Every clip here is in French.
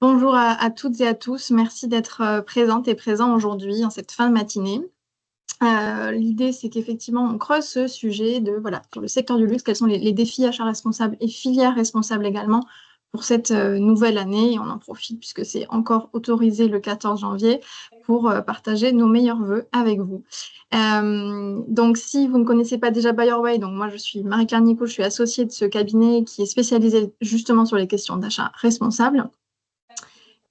Bonjour à toutes et à tous. Merci d'être présentes et présents aujourd'hui en cette fin de matinée. L'idée, c'est qu'effectivement, on creuse ce sujet de, voilà, sur le secteur du luxe, quels sont les défis achats responsables et filières responsables également pour cette nouvelle année. Et on en profite puisque c'est encore autorisé le 14 janvier pour partager nos meilleurs vœux avec vous. Donc, si vous ne connaissez pas déjà Buy Your Way, donc moi, je suis Marie-Claire Nico, je suis associée de ce cabinet qui est spécialisé justement sur les questions d'achat responsable.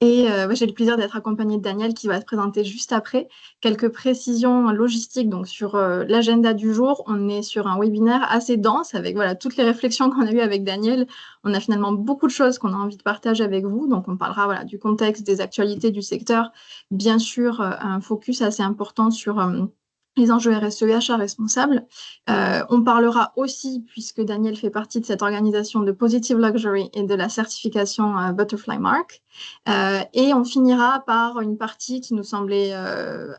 Et j'ai le plaisir d'être accompagnée de Daniel qui va se présenter juste après. Quelques précisions logistiques donc sur l'agenda du jour. On est sur un webinaire assez dense avec voilà, toutes les réflexions qu'on a eues avec Daniel. On a finalement beaucoup de choses qu'on a envie de partager avec vous. Donc on parlera voilà, du contexte, des actualités du secteur. Bien sûr, un focus assez important sur les enjeux RSE et achats responsables. On parlera aussi, puisque Daniel fait partie de cette organisation de Positive Luxury et de la certification Butterfly Mark. Et on finira par une partie qui nous semblait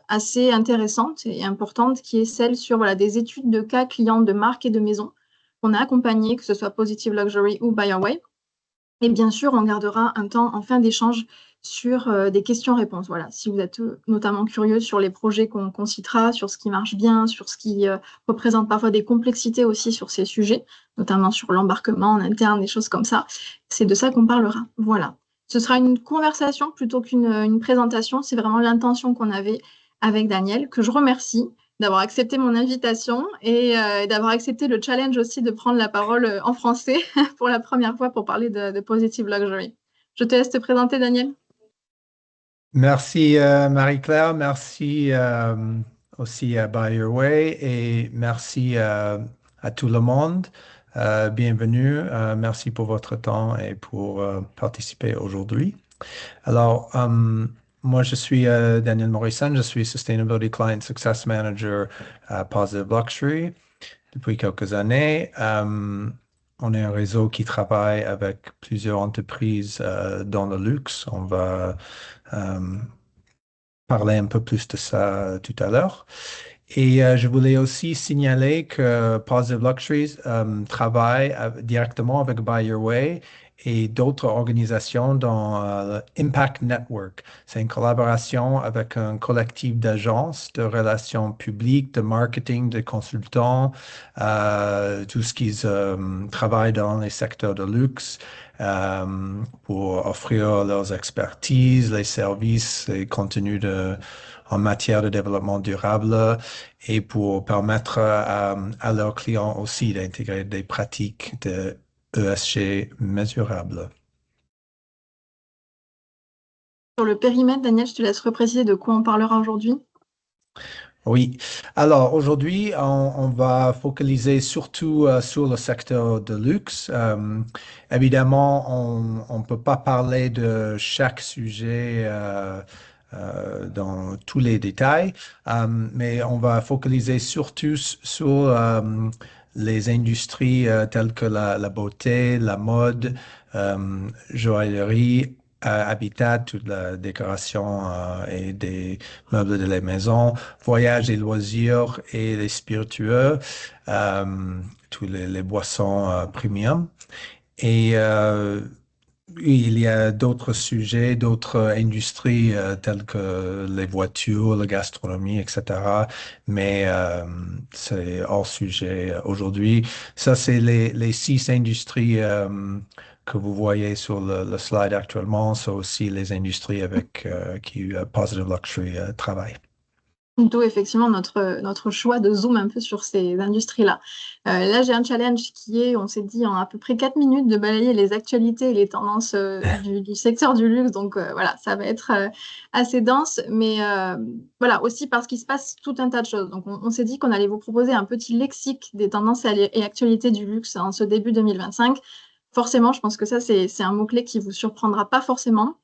assez intéressante et importante, qui est celle sur voilà, des études de cas clients de marques et de maisons qu'on a accompagnées, que ce soit Positive Luxury ou Buy Your Way. Et bien sûr, on gardera un temps en fin d'échange sur des questions-réponses. Voilà, si vous êtes notamment curieux sur les projets qu'on citera, sur ce qui marche bien, sur ce qui représente parfois des complexités aussi sur ces sujets, notamment sur l'embarquement en interne, des choses comme ça, c'est de ça qu'on parlera. Voilà. Ce sera une conversation plutôt qu'une présentation. C'est vraiment l'intention qu'on avait avec Daniel, que je remercie d'avoir accepté mon invitation et d'avoir accepté le challenge aussi de prendre la parole en français pour la première fois pour parler de Positive Luxury. Je te laisse te présenter, Daniel. Merci Marie-Claire, merci aussi à Buy Your Way et merci à tout le monde. Bienvenue, merci pour votre temps et pour participer aujourd'hui. Alors, moi je suis Daniel Morrison, je suis Sustainability Client Success Manager à Positive Luxury depuis quelques années. On est un réseau qui travaille avec plusieurs entreprises dans le luxe. On va euh, parler un peu plus de ça tout à l'heure. Et je voulais aussi signaler que Positive Luxuries travaille directement avec Buy Your Way et d'autres organisations dans Impact Network. C'est une collaboration avec un collectif d'agences, de relations publiques, de marketing, de consultants, tout ce qui travaille dans les secteurs de luxe pour offrir leurs expertises, les services, les contenus en matière de développement durable et pour permettre à leurs clients aussi d'intégrer des pratiques de ESG mesurables. Sur le périmètre, Daniel, je te laisse repréciser de quoi on parlera aujourd'hui. Oui, alors aujourd'hui, on va focaliser surtout sur le secteur de luxe. Évidemment, on ne peut pas parler de chaque sujet dans tous les détails, mais on va focaliser surtout sur les industries telles que la beauté, la mode, joaillerie, habitat, toute la décoration et des meubles de la maison, voyages et loisirs et les spiritueux, tous les boissons premium. Et il y a d'autres sujets, d'autres industries telles que les voitures, la gastronomie, etc. Mais c'est hors sujet aujourd'hui. Ça, c'est les six industries que vous voyez sur le slide actuellement. C'est aussi les industries avec qui Positive Luxury travaille. D'où effectivement notre choix de zoom un peu sur ces industries-là. Là, j'ai un challenge qui est, on s'est dit, en à peu près 4 minutes de balayer les actualités et les tendances du secteur du luxe. Donc voilà, ça va être assez dense, mais voilà, aussi parce qu'il se passe tout un tas de choses. Donc on s'est dit qu'on allait vous proposer un petit lexique des tendances et actualités du luxe en ce début 2025. Forcément, je pense que ça, c'est un mot-clé qui vous surprendra pas forcément.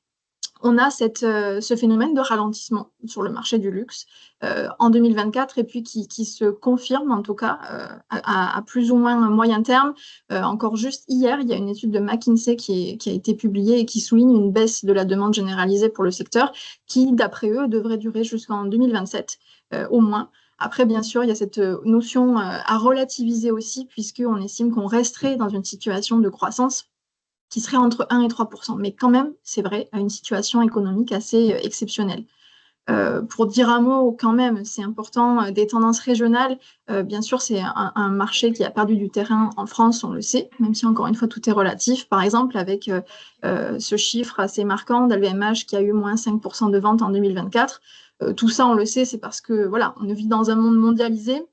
On a ce phénomène de ralentissement sur le marché du luxe en 2024 et puis qui se confirme en tout cas à plus ou moins moyen terme. Encore juste hier, il y a une étude de McKinsey qui a été publiée et qui souligne une baisse de la demande généralisée pour le secteur qui, d'après eux, devrait durer jusqu'en 2027 au moins. Après, bien sûr, il y a cette notion à relativiser aussi puisqu'on estime qu'on resterait dans une situation de croissance qui serait entre 1 et 3%. Mais quand même, c'est vrai, à une situation économique assez exceptionnelle. Pour dire un mot, quand même, c'est important, des tendances régionales. Bien sûr, c'est un marché qui a perdu du terrain en France, on le sait, même si encore une fois, tout est relatif. Par exemple, avec ce chiffre assez marquant d'LVMH qui a eu moins 5% de ventes en 2024. Tout ça, on le sait, c'est parce que voilà, on vit dans un monde mondialisé.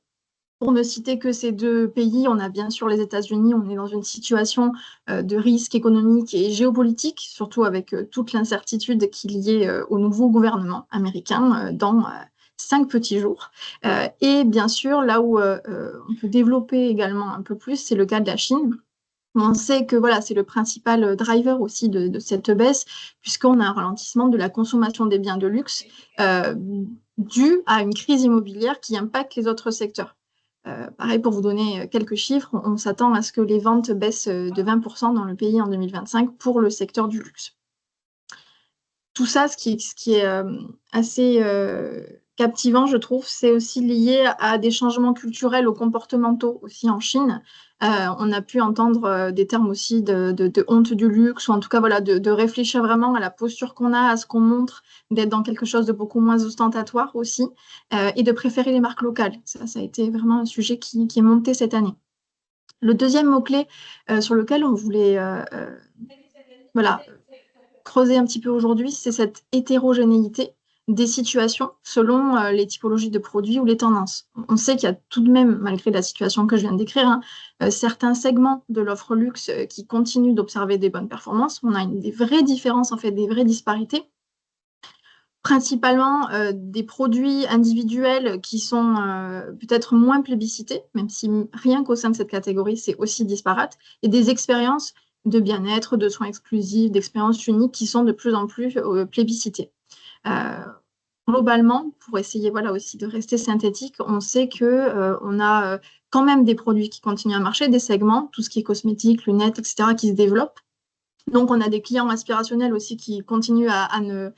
Pour ne citer que ces deux pays, on a bien sûr les États-Unis, on est dans une situation de risque économique et géopolitique, surtout avec toute l'incertitude qu'il y ait au nouveau gouvernement américain dans 5 petits jours. Et bien sûr, là où on peut développer également un peu plus, c'est le cas de la Chine. On sait que voilà, c'est le principal driver aussi de cette baisse, puisqu'on a un ralentissement de la consommation des biens de luxe euh, dû à une crise immobilière qui impacte les autres secteurs. Pareil, pour vous donner quelques chiffres, on s'attend à ce que les ventes baissent de 20% dans le pays en 2025 pour le secteur du luxe. Tout ça, ce qui est assez captivant, je trouve, c'est aussi lié à des changements culturels ou comportementaux aussi en Chine. On a pu entendre des termes aussi de honte du luxe, ou en tout cas voilà, de réfléchir vraiment à la posture qu'on a, à ce qu'on montre, d'être dans quelque chose de beaucoup moins ostentatoire aussi, et de préférer les marques locales. Ça a été vraiment un sujet qui est monté cette année. Le deuxième mot-clé sur lequel on voulait voilà, creuser un petit peu aujourd'hui, c'est cette hétérogénéité des situations selon les typologies de produits ou les tendances. On sait qu'il y a tout de même, malgré la situation que je viens de décrire, hein, certains segments de l'offre luxe qui continuent d'observer des bonnes performances. On a des vraies différences, en fait, des vraies disparités. Principalement des produits individuels qui sont peut-être moins plébiscités, même si rien qu'au sein de cette catégorie, c'est aussi disparate, et des expériences de bien-être, de soins exclusifs, d'expériences uniques qui sont de plus en plus plébiscitées. Euh, Globalement, pour essayer voilà, aussi de rester synthétique, on sait que on a quand même des produits qui continuent à marcher, des segments, tout ce qui est cosmétique, lunettes, etc., qui se développent. Donc, on a des clients aspirationnels aussi qui continuent à ne.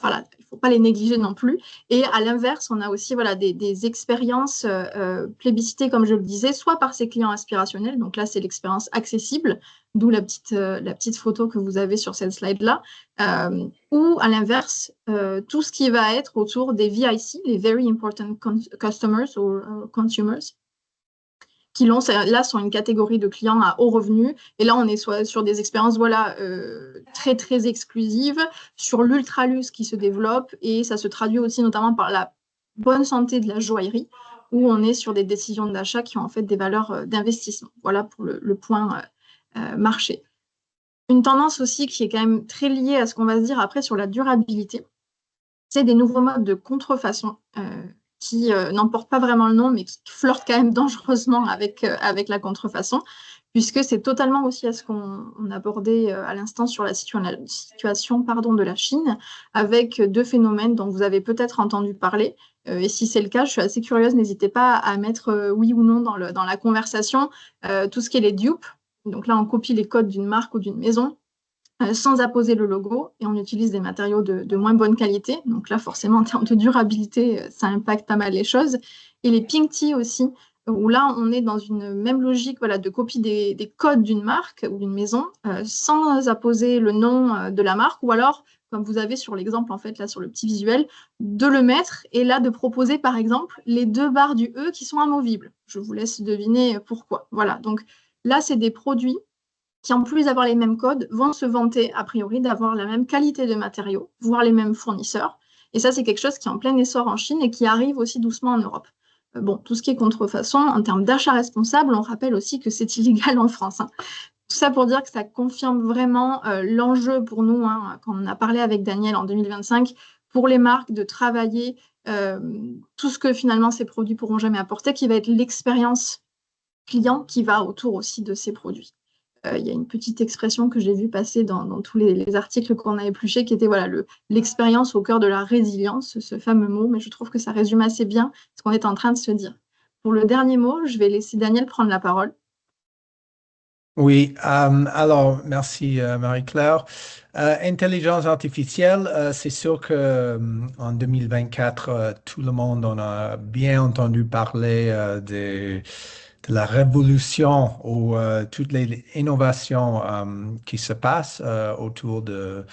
Voilà, il ne faut pas les négliger non plus. Et à l'inverse, on a aussi voilà, des expériences plébiscitées, comme je le disais, soit par ces clients aspirationnels, donc là, c'est l'expérience accessible, d'où la petite photo que vous avez sur cette slide-là, ou à l'inverse, tout ce qui va être autour des VIC, les Very Important Customers ou Consumers, qui là sont une catégorie de clients à haut revenu. Et là, on est soit sur des expériences voilà, très, très exclusives, sur l'ultra-luxe qui se développe, et ça se traduit aussi notamment par la bonne santé de la joaillerie, où on est sur des décisions d'achat qui ont en fait des valeurs d'investissement. Voilà pour le point marché. Une tendance aussi qui est quand même très liée à ce qu'on va se dire après sur la durabilité, c'est des nouveaux modes de contrefaçon qui n'emportent pas vraiment le nom, mais qui flirtent quand même dangereusement avec la contrefaçon, puisque c'est totalement aussi à ce qu'on abordait à l'instant sur la situation pardon, de la Chine, avec deux phénomènes dont vous avez peut-être entendu parler. Et si c'est le cas, je suis assez curieuse, n'hésitez pas à mettre oui ou non dans la conversation tout ce qui est les dupes. Donc là, on copie les codes d'une marque ou d'une maison sans apposer le logo, et on utilise des matériaux de moins bonne qualité. Donc là, forcément, en termes de durabilité, ça impacte pas mal les choses. Et les pink tea aussi, où là, on est dans une même logique voilà, de copie des codes d'une marque ou d'une maison, sans apposer le nom de la marque, ou alors, comme vous avez sur l'exemple, en fait, là, sur le petit visuel, de le mettre, et là, de proposer, par exemple, les deux barres du E qui sont amovibles. Je vous laisse deviner pourquoi. Voilà, donc là, c'est des produits qui, en plus d'avoir les mêmes codes, vont se vanter, a priori, d'avoir la même qualité de matériaux, voire les mêmes fournisseurs. Et ça, c'est quelque chose qui est en plein essor en Chine et qui arrive aussi doucement en Europe. Bon, tout ce qui est contrefaçon, en termes d'achat responsable, on rappelle aussi que c'est illégal en France. Hein. Tout ça pour dire que ça confirme vraiment l'enjeu pour nous, hein, quand on a parlé avec Daniel en 2025, pour les marques de travailler tout ce que finalement ces produits pourront jamais apporter, qui va être l'expérience client qui va autour aussi de ces produits. Il y a une petite expression que j'ai vue passer dans tous les articles qu'on a épluchés qui était voilà, l'expérience au cœur de la résilience, ce fameux mot, mais je trouve que ça résume assez bien ce qu'on est en train de se dire. Pour le dernier mot, je vais laisser Daniel prendre la parole. Oui, alors merci Marie-Claire. Intelligence artificielle, c'est sûr que en 2024, tout le monde en a bien entendu parler de la révolution ou toutes les innovations qui se passent autour de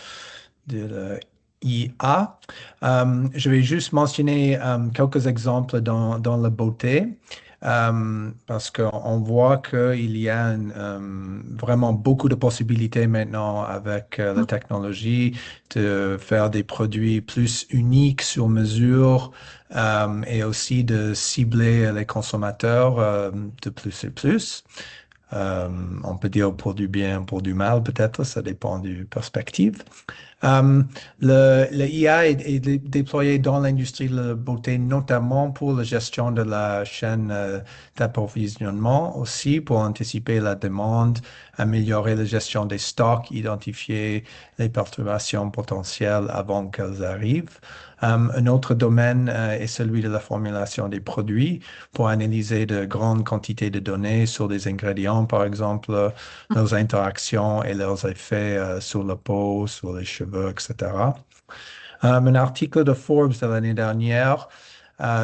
l'IA. Je vais juste mentionner quelques exemples dans la beauté. Parce qu'on voit qu'il y a vraiment beaucoup de possibilités maintenant avec la technologie de faire des produits plus uniques sur mesure et aussi de cibler les consommateurs de plus et plus. On peut dire pour du bien, pour du mal, peut-être, ça dépend du perspective. Le IA est déployé dans l'industrie de la beauté, notamment pour la gestion de la chaîne d'approvisionnement, aussi pour anticiper la demande, améliorer la gestion des stocks, identifier les perturbations potentielles avant qu'elles arrivent. Un autre domaine est celui de la formulation des produits pour analyser de grandes quantités de données sur des ingrédients, par exemple, leurs interactions et leurs effets sur la peau, sur les cheveux, etc. Un article de Forbes de l'année dernière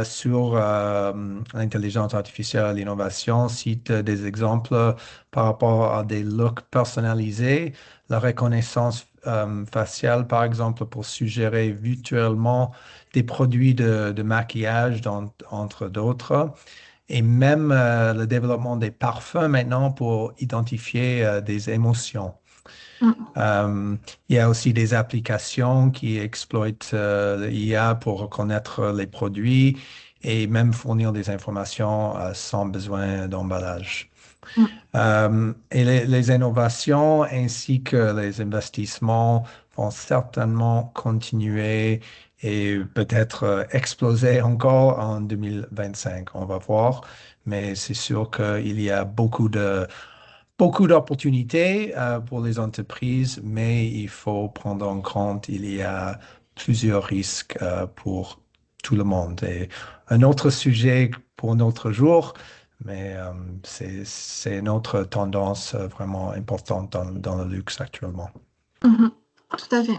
sur l'intelligence artificielle et l'innovation cite des exemples par rapport à des looks personnalisés, la reconnaissance faciale, par exemple, pour suggérer virtuellement des produits de maquillage, entre d'autres. Et même le développement des parfums maintenant pour identifier des émotions. Mm. Il y a aussi des applications qui exploitent l'IA pour reconnaître les produits et même fournir des informations sans besoin d'emballage. Mm. Et les innovations ainsi que les investissements vont certainement continuer et peut-être exploser encore en 2025. On va voir, mais c'est sûr qu'il y a beaucoup d'opportunités pour les entreprises, mais il faut prendre en compte il y a plusieurs risques pour tout le monde. Et un autre sujet pour un autre jour, mais c'est une autre tendance vraiment importante dans le luxe actuellement. Mhm. Tout à fait.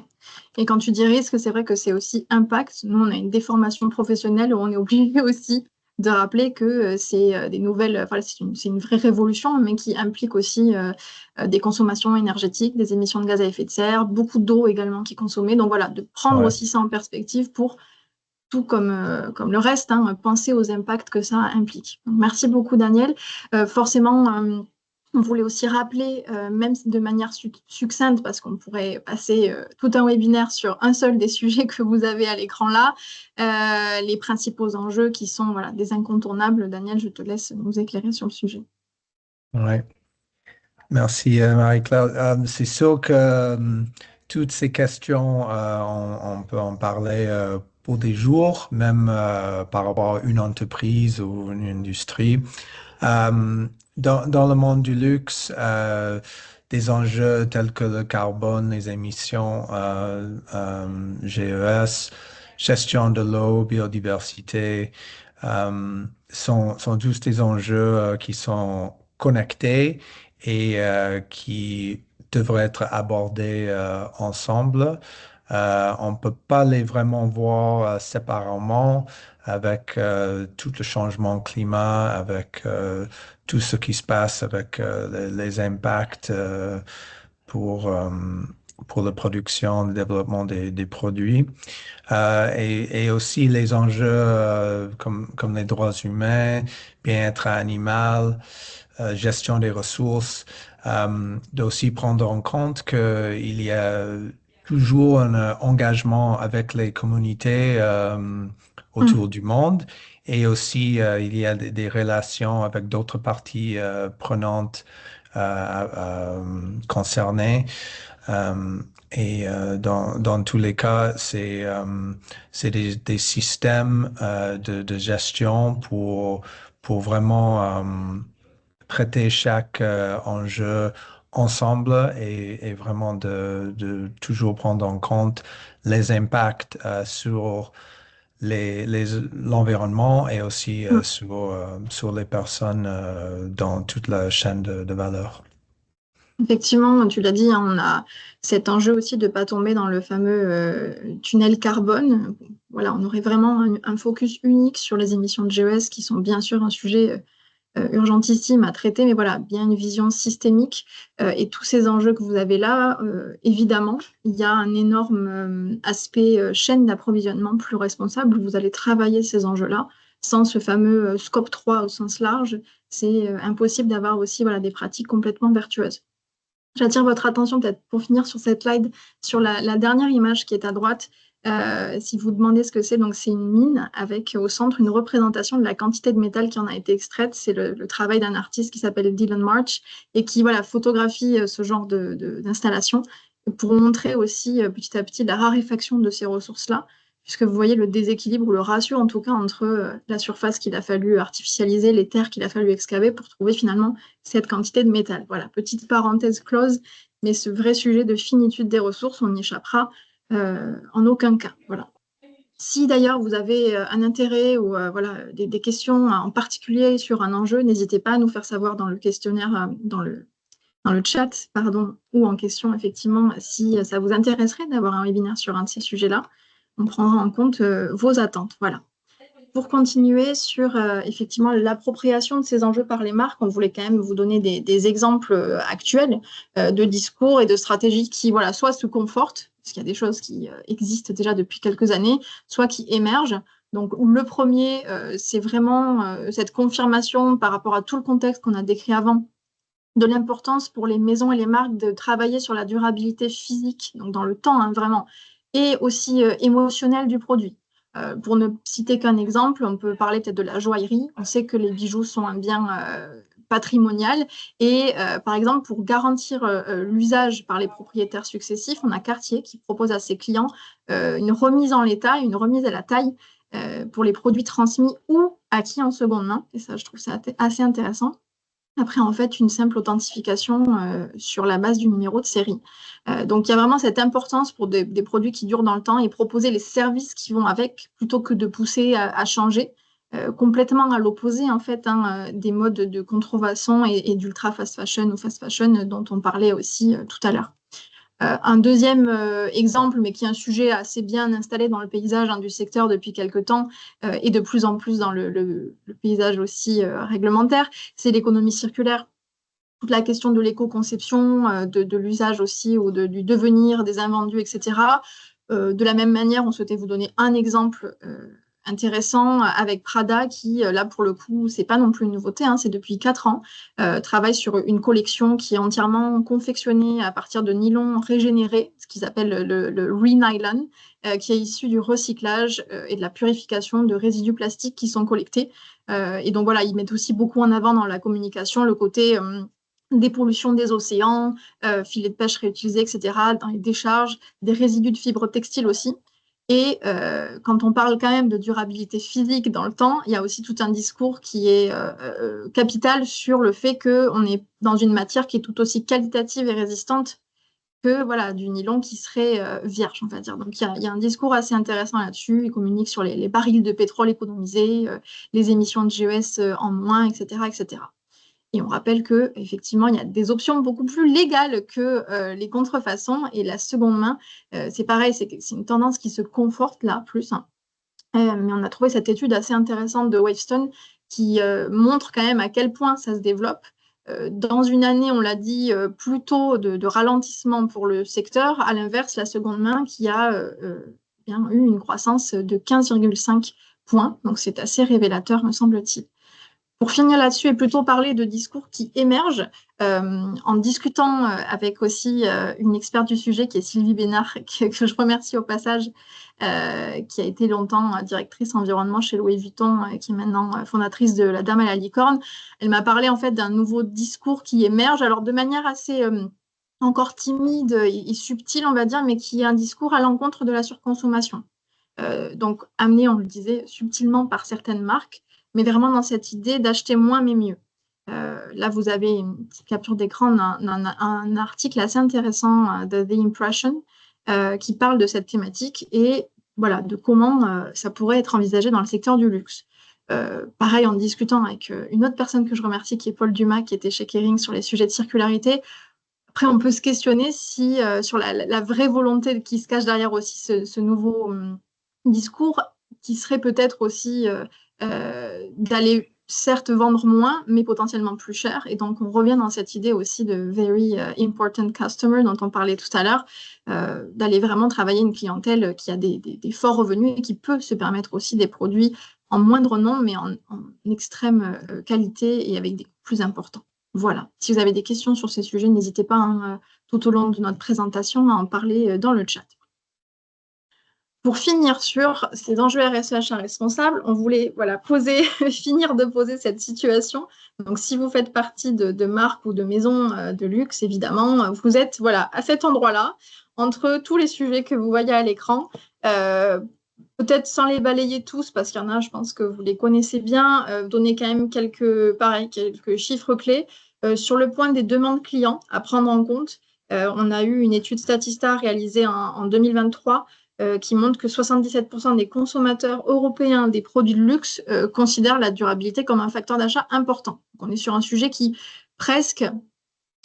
Et quand tu dis risque, c'est vrai que c'est aussi impact. Nous, on a une déformation professionnelle où on est obligé aussi de rappeler que c'est des nouvelles, enfin, c'est une vraie révolution, mais qui implique aussi des consommations énergétiques, des émissions de gaz à effet de serre, beaucoup d'eau également qui est consommée. Donc voilà, de prendre Ouais. aussi ça en perspective pour tout comme le reste, hein, penser aux impacts que ça implique. Donc, merci beaucoup, Daniel. Forcément, on voulait aussi rappeler, même de manière succincte, parce qu'on pourrait passer tout un webinaire sur un seul des sujets que vous avez à l'écran là, les principaux enjeux qui sont voilà, des incontournables. Daniel, je te laisse nous éclairer sur le sujet. Ouais. Merci, Marie-Claire. C'est sûr que toutes ces questions, on peut en parler pour des jours, même par rapport à une entreprise ou une industrie. Euh, dans le monde du luxe, des enjeux tels que le carbone, les émissions, GES, gestion de l'eau, biodiversité, sont tous des enjeux qui sont connectés et qui devraient être abordés ensemble. On ne peut pas les vraiment voir séparément avec tout le changement climat, avec tout ce qui se passe avec les impacts pour la production, le développement des produits. Et aussi les enjeux comme les droits humains, bien-être animal, gestion des ressources, d'aussi prendre en compte qu'il y a toujours un engagement avec les communautés autour Mm. du monde et aussi il y a des relations avec d'autres parties prenantes concernées. Euh, et dans tous les cas, c'est des systèmes de gestion pour vraiment traiter chaque enjeu ensemble et vraiment de toujours prendre en compte les impacts sur l'environnement et aussi Mm. sur les personnes dans toute la chaîne de valeur. Effectivement, tu l'as dit, hein, on a cet enjeu aussi de ne pas tomber dans le fameux tunnel carbone. Voilà, on aurait vraiment un focus unique sur les émissions de GES qui sont bien sûr un sujet urgentissime à traiter, mais voilà, bien une vision systémique et tous ces enjeux que vous avez là, évidemment, il y a un énorme aspect chaîne d'approvisionnement plus responsable où vous allez travailler ces enjeux-là. Sans ce fameux scope 3 au sens large, c'est impossible d'avoir aussi voilà, des pratiques complètement vertueuses. J'attire votre attention peut-être pour finir sur cette slide, sur la dernière image qui est à droite. Si vous demandez ce que c'est, donc c'est une mine avec au centre une représentation de la quantité de métal qui en a été extraite. C'est le travail d'un artiste qui s'appelle Dylan March et qui voilà, photographie ce genre d'installation pour montrer aussi petit à petit la raréfaction de ces ressources-là, puisque vous voyez le déséquilibre ou le ratio en tout cas entre la surface qu'il a fallu artificialiser, les terres qu'il a fallu excaver pour trouver finalement cette quantité de métal. Voilà, petite parenthèse close, mais ce vrai sujet de finitude des ressources, on n'y échappera en aucun cas. Voilà. Si d'ailleurs vous avez un intérêt ou voilà, des questions en particulier sur un enjeu, n'hésitez pas à nous faire savoir dans le questionnaire, dans le chat, pardon, ou en question, effectivement, si ça vous intéresserait d'avoir un webinaire sur un de ces sujets-là. On prendra en compte vos attentes. Voilà. Pour continuer sur effectivement l'appropriation de ces enjeux par les marques, on voulait quand même vous donner des exemples actuels de discours et de stratégies qui, voilà, soit se confortent, parce qu'il y a des choses qui existent déjà depuis quelques années, soit qui émergent. Donc, le premier, c'est vraiment cette confirmation par rapport à tout le contexte qu'on a décrit avant, de l'importance pour les maisons et les marques de travailler sur la durabilité physique, donc dans le temps, hein, vraiment, et aussi émotionnelle du produit. Pour ne citer qu'un exemple, on peut parler peut-être de la joaillerie. On sait que les bijoux sont un bien patrimonial et par exemple, pour garantir l'usage par les propriétaires successifs, on a Cartier qui propose à ses clients une remise en l'état, une remise à la taille pour les produits transmis ou acquis en seconde main. Et ça, je trouve ça assez intéressant. Après, en fait, une simple authentification sur la base du numéro de série. Donc, il y a vraiment cette importance pour des produits qui durent dans le temps et proposer les services qui vont avec, plutôt que de pousser à changer, complètement à l'opposé, en fait, hein, des modes de contrefaçon et d'ultra fast fashion ou fast fashion dont on parlait aussi tout à l'heure. Un deuxième exemple, mais qui est un sujet assez bien installé dans le paysage hein, du secteur depuis quelque temps et de plus en plus dans le paysage aussi réglementaire, c'est l'économie circulaire. Toute la question de l'éco-conception, de l'usage aussi ou du devenir des invendus, etc. De la même manière, on souhaitait vous donner un exemple intéressant avec Prada qui, là pour le coup, c'est pas non plus une nouveauté, hein, c'est depuis 4 ans, travaille sur une collection qui est entièrement confectionnée à partir de nylon régénéré, ce qu'ils appellent le re-nylon, qui est issu du recyclage et de la purification de résidus plastiques qui sont collectés. Et donc voilà, ils mettent aussi beaucoup en avant dans la communication le côté dépollution des océans, filets de pêche réutilisés, etc., dans les décharges, des résidus de fibres textiles aussi. Et quand on parle quand même de durabilité physique dans le temps, il y a aussi tout un discours qui est capital sur le fait qu'on est dans une matière qui est tout aussi qualitative et résistante que voilà, du nylon qui serait vierge, on va dire. Donc il y a un discours assez intéressant là-dessus. Il communique sur les barils de pétrole économisés, les émissions de GES en moins, etc., etc. Et on rappelle que effectivement, il y a des options beaucoup plus légales que les contrefaçons. Et la seconde main, c'est pareil, c'est une tendance qui se conforte là plus, hein. Mais on a trouvé cette étude assez intéressante de Wavestone qui montre quand même à quel point ça se développe. Dans une année, on l'a dit, plutôt de ralentissement pour le secteur. À l'inverse, la seconde main qui a bien eu une croissance de 15,5 points. Donc c'est assez révélateur, me semble-t-il. Pour finir là-dessus et plutôt parler de discours qui émergent, en discutant avec aussi une experte du sujet qui est Sylvie Bénard, que je remercie au passage, qui a été longtemps directrice environnement chez Louis Vuitton, qui est maintenant fondatrice de La Dame à la Licorne. Elle m'a parlé en fait d'un nouveau discours qui émerge, alors de manière assez encore timide et subtile, on va dire, mais qui est un discours à l'encontre de la surconsommation. Donc amené, on le disait, subtilement par certaines marques, mais vraiment dans cette idée d'acheter moins mais mieux. Là, vous avez une petite capture d'écran d'un article assez intéressant de The Impression qui parle de cette thématique et voilà, de comment ça pourrait être envisagé dans le secteur du luxe. Pareil, en discutant avec une autre personne que je remercie, qui est Paul Dumas, qui était chez Kering sur les sujets de circularité. Après, on peut se questionner si, sur la vraie volonté qui se cache derrière aussi ce nouveau discours, qui serait peut-être aussi d'aller certes vendre moins, mais potentiellement plus cher. Et donc, on revient dans cette idée aussi de very important customer dont on parlait tout à l'heure, d'aller vraiment travailler une clientèle qui a des forts revenus et qui peut se permettre aussi des produits en moindre nombre, mais en extrême qualité et avec des coûts plus importants. Voilà. Si vous avez des questions sur ces sujets, n'hésitez pas hein, tout au long de notre présentation à en parler dans le chat. Pour finir sur ces enjeux RSE achat responsable, on voulait voilà, finir de poser cette situation. Donc, si vous faites partie de marques ou de maisons de luxe, évidemment, vous êtes voilà, à cet endroit-là, entre tous les sujets que vous voyez à l'écran. Peut-être sans les balayer tous, parce qu'il y en a, je pense que vous les connaissez bien, donner quand même quelques chiffres clés. Sur le point des demandes clients à prendre en compte, on a eu une étude Statista réalisée en 2023 qui montre que 77% des consommateurs européens des produits de luxe considèrent la durabilité comme un facteur d'achat important. Donc on est sur un sujet qui presque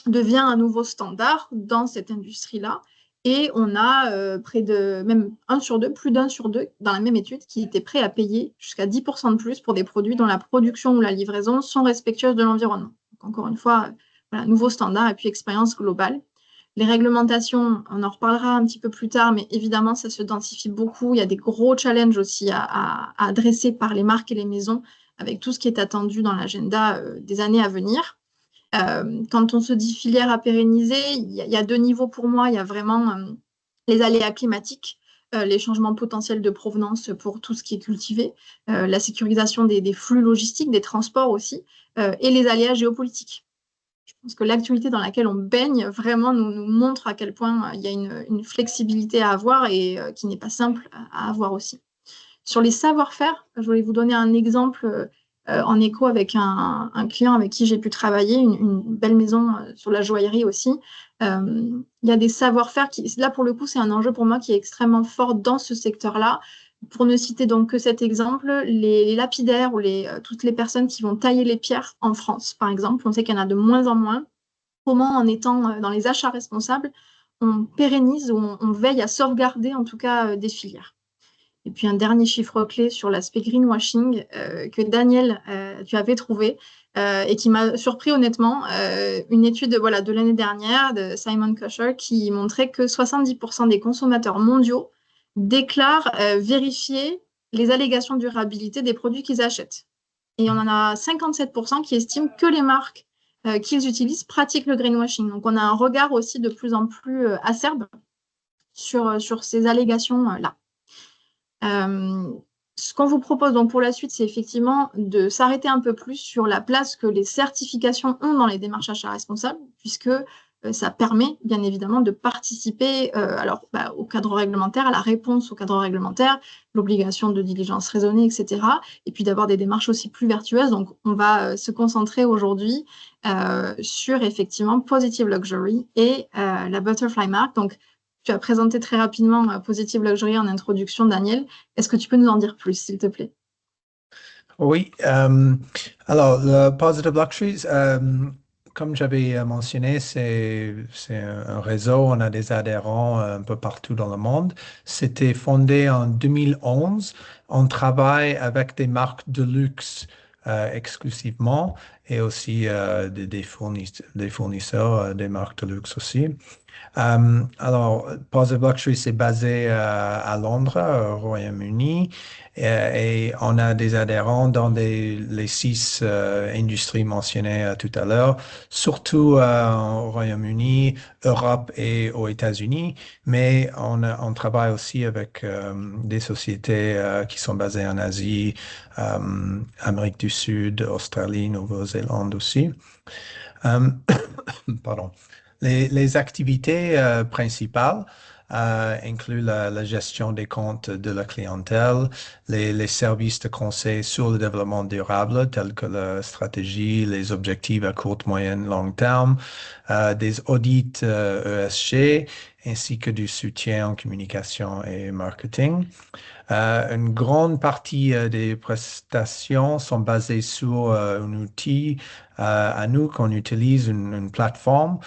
devient un nouveau standard dans cette industrie-là. Et on a près de même plus d'un sur deux dans la même étude qui était prêt à payer jusqu'à 10% de plus pour des produits dont la production ou la livraison sont respectueuses de l'environnement. Donc encore une fois, voilà, nouveau standard et puis expérience globale. Les réglementations, on en reparlera un petit peu plus tard, mais évidemment, ça se densifie beaucoup. Il y a des gros challenges aussi à adresser par les marques et les maisons avec tout ce qui est attendu dans l'agenda des années à venir. Quand on se dit filière à pérenniser, il y a deux niveaux pour moi. Il y a vraiment les aléas climatiques, les changements potentiels de provenance pour tout ce qui est cultivé, la sécurisation des flux logistiques, des transports aussi, et les aléas géopolitiques. Je pense que l'actualité dans laquelle on baigne vraiment nous montre à quel point il y a une flexibilité à avoir et qui n'est pas simple à avoir aussi. Sur les savoir-faire, je voulais vous donner un exemple en écho avec un client avec qui j'ai pu travailler, une belle maison sur la joaillerie aussi. Il y a des savoir-faire qui, là pour le coup, c'est un enjeu pour moi qui est extrêmement fort dans ce secteur-là. Pour ne citer donc que cet exemple, les lapidaires ou toutes les personnes qui vont tailler les pierres en France, par exemple, on sait qu'il y en a de moins en moins. Comment, en étant dans les achats responsables, on pérennise ou on veille à sauvegarder en tout cas des filières. Et puis un dernier chiffre clé sur l'aspect greenwashing que Daniel, tu avais trouvé et qui m'a surpris honnêtement. Une étude voilà, de l'année dernière de Simon Kucher qui montrait que 70% des consommateurs mondiaux déclarent vérifier les allégations de durabilité des produits qu'ils achètent. Et on en a 57% qui estiment que les marques qu'ils utilisent pratiquent le greenwashing. Donc on a un regard aussi de plus en plus acerbe sur ces allégations-là. Ce qu'on vous propose donc pour la suite, c'est effectivement de s'arrêter un peu plus sur la place que les certifications ont dans les démarches achats responsables, puisque ça permet bien évidemment de participer au cadre réglementaire, à la réponse au cadre réglementaire, l'obligation de diligence raisonnée, etc. Et puis d'avoir des démarches aussi plus vertueuses. Donc on va se concentrer aujourd'hui sur effectivement Positive Luxury et la Butterfly Mark. Donc tu as présenté très rapidement Positive Luxury en introduction, Daniel. Est-ce que tu peux nous en dire plus, s'il te plaît? Oui, alors le Positive Luxuries, comme j'avais mentionné, c'est un réseau, on a des adhérents un peu partout dans le monde. C'était fondé en 2011. On travaille avec des marques de luxe exclusivement et aussi des fournisseurs, des marques de luxe aussi. Alors, Positive Luxury, c'est basé à Londres, au Royaume-Uni, et on a des adhérents dans les six industries mentionnées tout à l'heure, surtout au Royaume-Uni, Europe et aux États-Unis, mais on travaille aussi avec des sociétés qui sont basées en Asie, Amérique du Sud, Australie, Nouvelle-Zélande aussi. Euh, Pardon. Les activités principales incluent la gestion des comptes de la clientèle, les services de conseil sur le développement durable, tels que la stratégie, les objectifs à court, moyen, long terme, des audits ESG, ainsi que du soutien en communication et marketing. Une grande partie des prestations sont basées sur un outil à nous qu'on utilise, une plateforme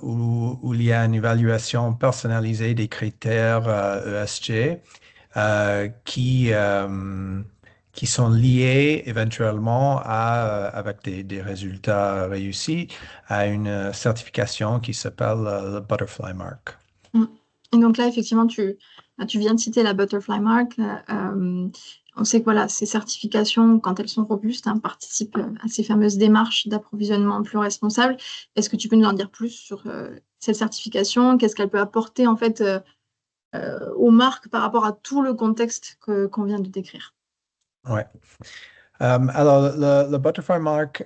où il y a une évaluation personnalisée des critères ESG qui qui sont liés éventuellement avec des résultats réussis à une certification qui s'appelle le Butterfly Mark. Mm. Et donc là, effectivement, tu viens de citer la Butterfly Mark. On sait que voilà, ces certifications, quand elles sont robustes, hein, participent à ces fameuses démarches d'approvisionnement plus responsables. Est-ce que tu peux nous en dire plus sur cette certification? Qu'est-ce qu'elle peut apporter en fait aux marques par rapport à tout le contexte qu'on vient de décrire? Ouais. Alors, le Butterfly Mark,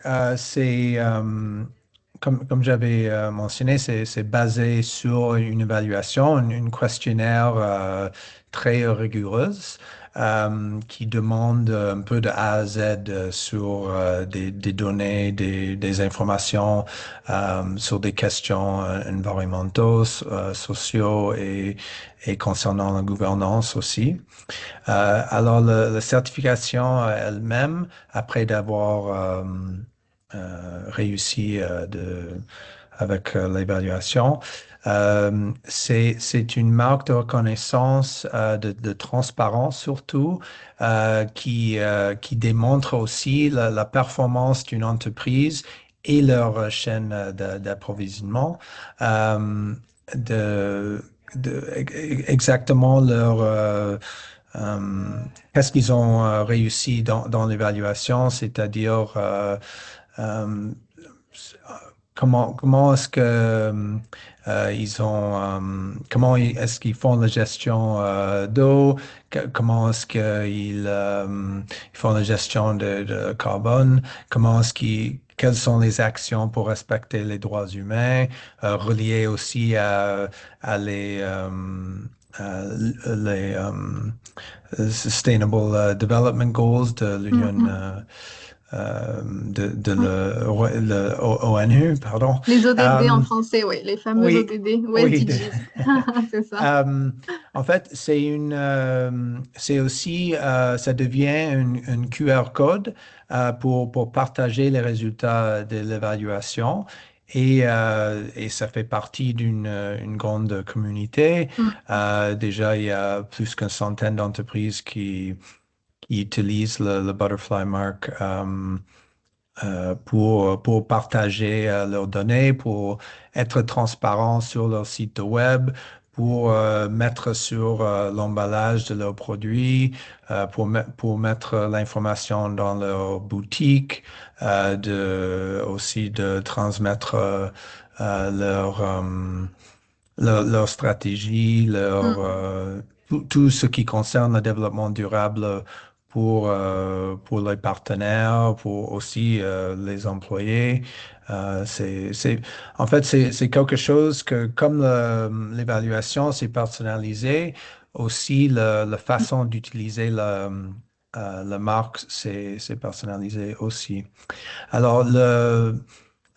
comme j'avais mentionné, c'est basé sur une évaluation, une questionnaire très rigoureuse qui demande un peu de A à Z sur des données, des informations, sur des questions environnementaux, sociaux et concernant la gouvernance aussi. Alors, la certification elle-même, après d'avoir réussi avec l'évaluation, c'est une marque de reconnaissance, de transparence surtout, qui démontre aussi la performance d'une entreprise et leur chaîne d'approvisionnement, euh, de, exactement leur qu'est-ce qu'ils ont réussi dans l'évaluation, c'est-à-dire euh, comment est-ce que comment est-ce qu'ils font la gestion d'eau, comment est-ce qu'ils font la gestion de carbone, quelles sont les actions pour respecter les droits humains, reliées aussi à les Sustainable Development Goals de Mm, l'Union mm. de Oui. ONU, pardon. Les ODD en Euh, français, oui, les fameux oui, ODD ou oui. SDGs. C'est ça. Euh, En fait, c'est aussi, ça devient une QR code pour partager les résultats de l'évaluation. Et ça fait partie une grande communauté. Mm, Déjà, il y a plus qu'une centaine d'entreprises qui utilisent le Butterfly Mark pour partager leurs données, pour être transparent sur leur site web, pour mettre sur l'emballage de leurs produits, pour mettre l'information dans leur boutique, aussi de transmettre leur stratégie, mm, tout ce qui concerne le développement durable pour les partenaires, pour aussi les employés. En fait, c'est quelque chose que, comme l'évaluation, c'est personnalisé, aussi la façon d'utiliser la marque, c'est personnalisé aussi. Alors,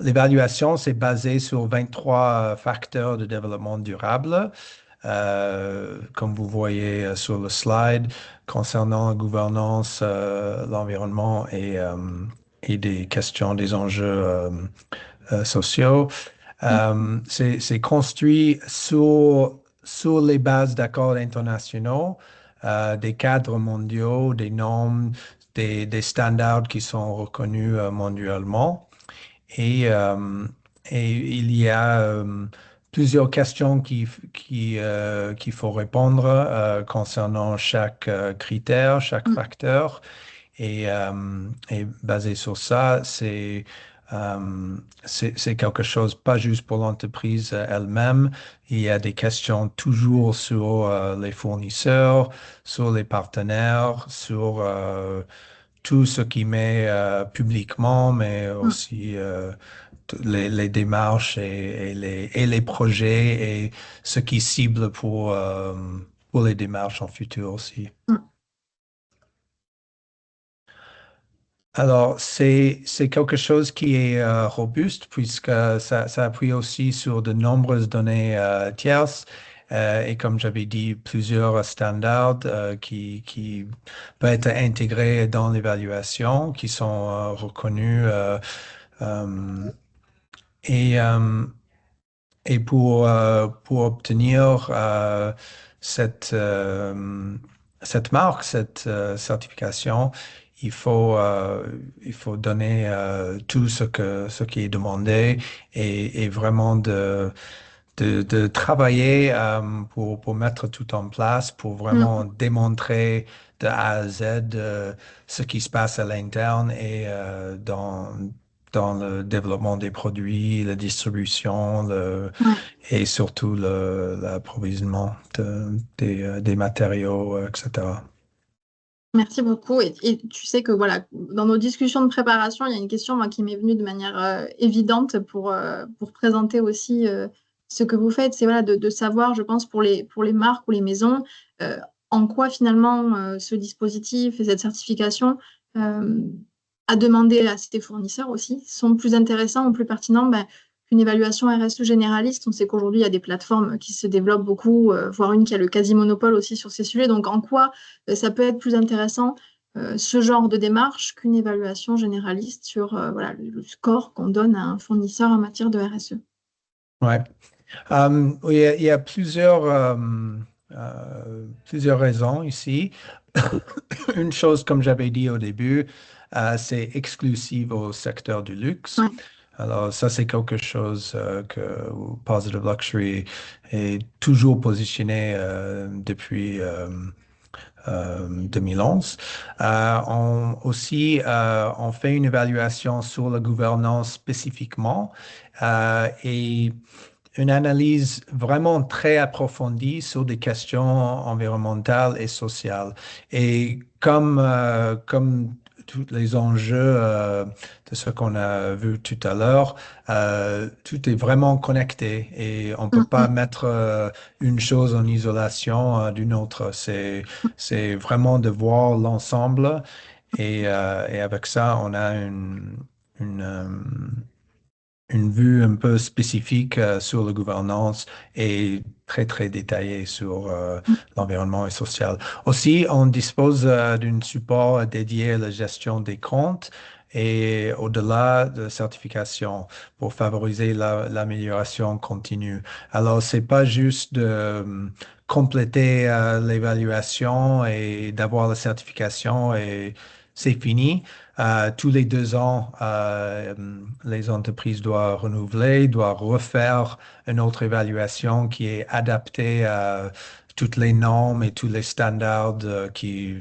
l'évaluation, c'est basé sur 23 facteurs de développement durable, comme vous voyez sur le slide, concernant la gouvernance, l'environnement et des questions, des enjeux sociaux. mm, C'est construit sur les bases d'accords internationaux, des cadres mondiaux, des normes, des standards qui sont reconnus mondialement. Et, euh, et il y a plusieurs questions qu'il faut répondre concernant chaque critère, chaque mm, facteur. Et basé sur ça, c'est quelque chose, pas juste pour l'entreprise elle-même. Il y a des questions toujours sur les fournisseurs, sur les partenaires, sur tout ce qui met publiquement, mais mm. aussi les démarches et les projets et ce qui cible pour les démarches en futur aussi. Mm. Alors, c'est quelque chose qui est robuste puisque ça appuie aussi sur de nombreuses données tierces et comme j'avais dit, plusieurs standards qui peuvent être intégrés dans l'évaluation, qui sont reconnus euh, et, euh, et pour obtenir cette cette marque, cette certification, il faut, euh, il faut donner tout ce qui est demandé et vraiment de travailler pour mettre tout en place, pour vraiment Mm. démontrer de A à Z ce qui se passe à l'interne et dans le développement des produits, la distribution, Ouais. et surtout l'approvisionnement des matériaux, etc. Merci beaucoup. Et tu sais que voilà, dans nos discussions de préparation, il y a une question moi, qui m'est venue de manière évidente pour présenter aussi ce que vous faites. C'est voilà, de savoir, je pense, pour les marques ou les maisons, euh, en quoi finalement ce dispositif et cette certification euh, à demander à ses fournisseurs aussi sont plus intéressants ou plus pertinents ben, qu'une évaluation RSE généraliste. On sait qu'aujourd'hui, il y a des plateformes qui se développent beaucoup, voire une qui a le quasi-monopole aussi sur ces sujets. Donc, en quoi ça peut être plus intéressant ce genre de démarche qu'une évaluation généraliste sur voilà, le score qu'on donne à un fournisseur en matière de RSE. Ouais. Oui, il y a plusieurs raisons ici. Une chose, comme j'avais dit au début, c'est exclusive au secteur du luxe. Ouais. Alors, ça, c'est quelque chose que Positive Luxury est toujours positionné depuis 2011. On fait une évaluation sur la gouvernance spécifiquement et une analyse vraiment très approfondie sur des questions environnementales et sociales. Et comme tous les enjeux de ce qu'on a vu tout à l'heure, tout est vraiment connecté et on peut Mm, pas mm, mettre une chose en isolation d'une autre. C'est vraiment de voir l'ensemble et avec ça, on a une, euh, une vue un peu spécifique sur la gouvernance et très, très détaillée sur mm, l'environnement et social. Aussi, on dispose d'un support dédié à la gestion des comptes et au-delà de certification pour favoriser l'amélioration continue. Alors, c'est pas juste de compléter l'évaluation et d'avoir la certification et c'est fini. Tous les 2 ans, les entreprises doivent renouveler, doivent refaire une autre évaluation qui est adaptée à toutes les normes et tous les standards qui,